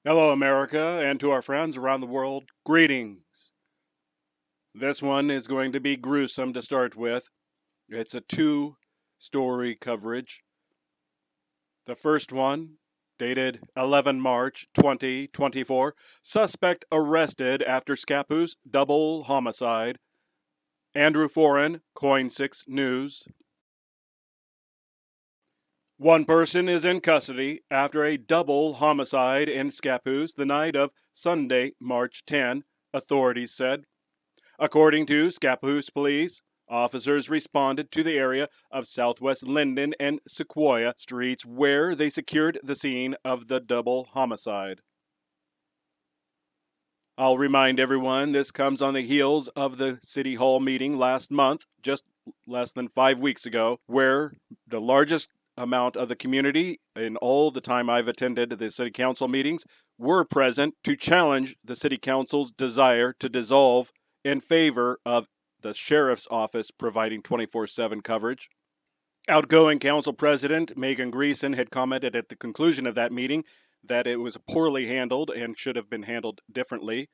Hello, America, and to our friends around the world, greetings. This one is going to be gruesome to start with. It's a two-story coverage. The first one, dated 11 March 2024, suspect arrested after Scappoose double homicide. Andrew Foreign, Coin 6 News. One person is in custody after a double homicide in Scappoose the night of Sunday, March 10, authorities said. According to Scappoose police, officers responded to the area of Southwest Linden and Sequoia streets where they secured the scene of the double homicide. I'll remind everyone this comes on the heels of the City Hall meeting last month, just less than 5 weeks ago, where the largest amount of the community in all the time I've attended the City Council meetings were present to challenge the City Council's desire to dissolve in favor of the Sheriff's Office providing 24/7 coverage. Outgoing Council President Megan Greason had commented at the conclusion of that meeting that it was poorly handled and should have been handled differently.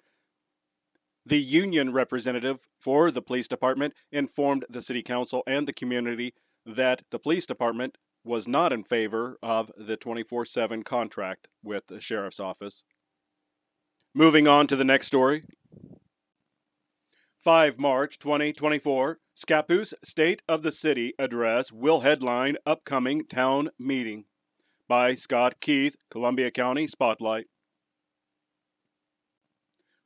The union representative for the police department informed the City Council and the community that the police department was not in favor of the 24/7 contract with the Sheriff's Office. Moving on to the next story. 5 March 2024, Scappoose State of the City Address will headline upcoming town meeting. By Scott Keith, Columbia County Spotlight.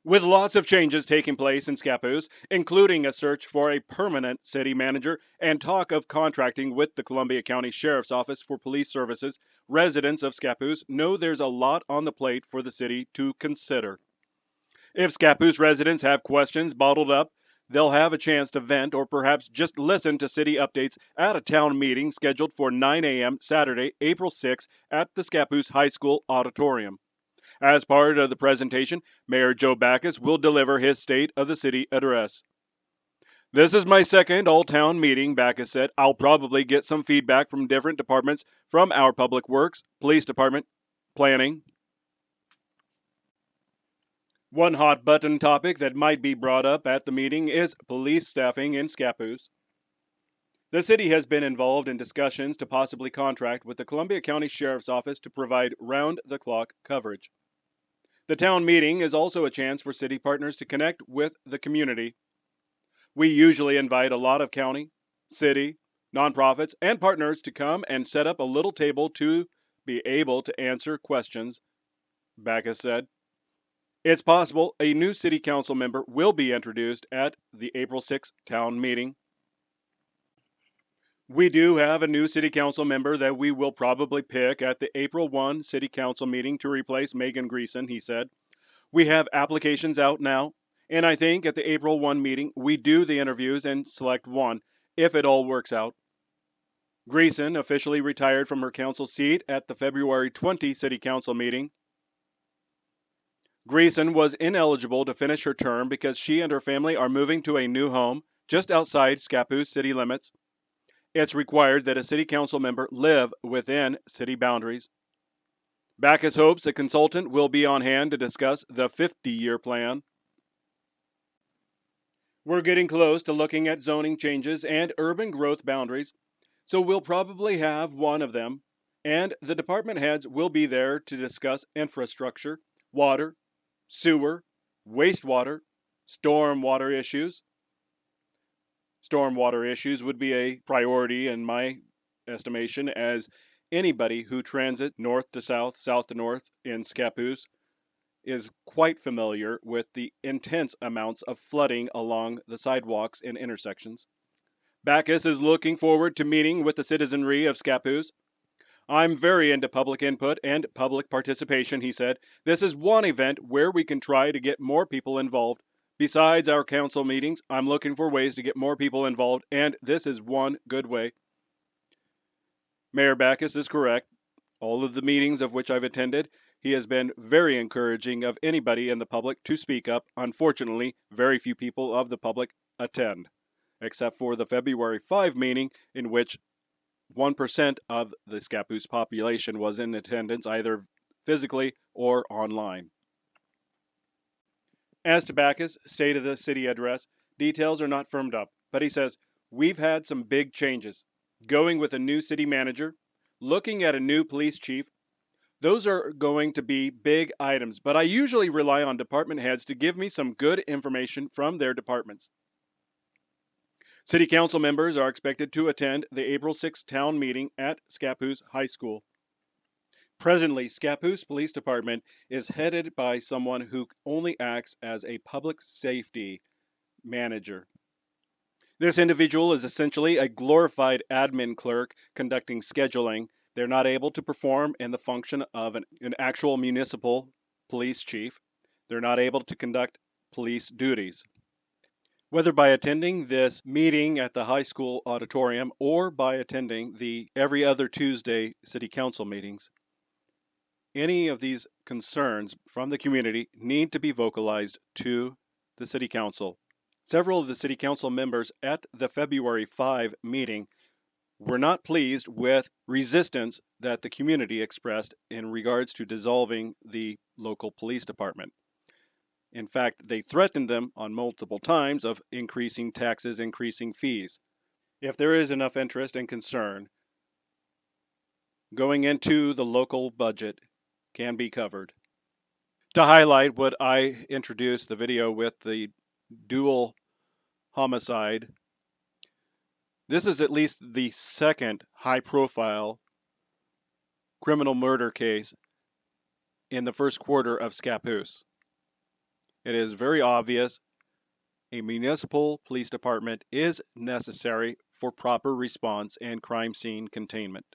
With lots of changes taking place in Scappoose, including a search for a permanent city manager and talk of contracting with the Columbia County Sheriff's Office for police services, residents of Scappoose know there's a lot on the plate for the city to consider. If Scappoose residents have questions bottled up, they'll have a chance to vent or perhaps just listen to city updates at a town meeting scheduled for 9 a.m. Saturday, April 6 at the Scappoose High School auditorium. As part of the presentation, Mayor Joe Backus will deliver his State of the City address. This is my second all-town meeting, Backus said. I'll probably get some feedback from different departments from our Public Works, Police Department, Planning. One hot-button topic that might be brought up at the meeting is police staffing in Scappoose. The city has been involved in discussions to possibly contract with the Columbia County Sheriff's Office to provide round-the-clock coverage. The town meeting is also a chance for city partners to connect with the community. We usually invite a lot of county, city, nonprofits, and partners to come and set up a little table to be able to answer questions, Backus said. It's possible a new city council member will be introduced at the April 6th town meeting. We do have a new city council member that we will probably pick at the April 1 city council meeting to replace Megan Greason, he said. We have applications out now, and I think at the April 1 meeting we do the interviews and select one, if it all works out. Greason officially retired from her council seat at the February 20 city council meeting. Greason was ineligible to finish her term because she and her family are moving to a new home just outside Scappoose city limits. It's required that a city council member live within city boundaries. Backus hopes a consultant will be on hand to discuss the 50-year plan. We're getting close to looking at zoning changes and urban growth boundaries, so we'll probably have one of them, and the department heads will be there to discuss infrastructure, water, sewer, wastewater, stormwater issues. Stormwater issues would be a priority in my estimation, as anybody who transits north to south, south to north in Scappoose is quite familiar with the intense amounts of flooding along the sidewalks and intersections. Backus is looking forward to meeting with the citizenry of Scappoose. I'm very into public input and public participation, he said. This is one event where we can try to get more people involved. Besides our council meetings, I'm looking for ways to get more people involved, and this is one good way. Mayor Backus is correct. All of the meetings of which I've attended, he has been very encouraging of anybody in the public to speak up. Unfortunately, very few people of the public attend, except for the February 5 meeting in which 1% of the Scappoose population was in attendance, either physically or online. As to Backus' State of the City address, details are not firmed up, but he says, "We've had some big changes. Going with a new city manager, looking at a new police chief. Those are going to be big items, but I usually rely on department heads to give me some good information from their departments." City Council members are expected to attend the April 6th town meeting at Scappoose High School. Presently, Scappoose Police Department is headed by someone who only acts as a public safety manager. This individual is essentially a glorified admin clerk conducting scheduling. They're not able to perform in the function of an actual municipal police chief. They're not able to conduct police duties. Whether by attending this meeting at the high school auditorium or by attending the every other Tuesday city council meetings, any of these concerns from the community need to be vocalized to the city council. Several of the city council members at the February 5 meeting were not pleased with resistance that the community expressed in regards to dissolving the local police department. In fact, they threatened them on multiple times of increasing taxes, increasing fees. If there is enough interest and concern, going into the local budget can be covered. To highlight what I introduced the video with the dual homicide, this is at least the second high-profile criminal murder case in the first quarter of Scappoose. It is very obvious a municipal police department is necessary for proper response and crime scene containment.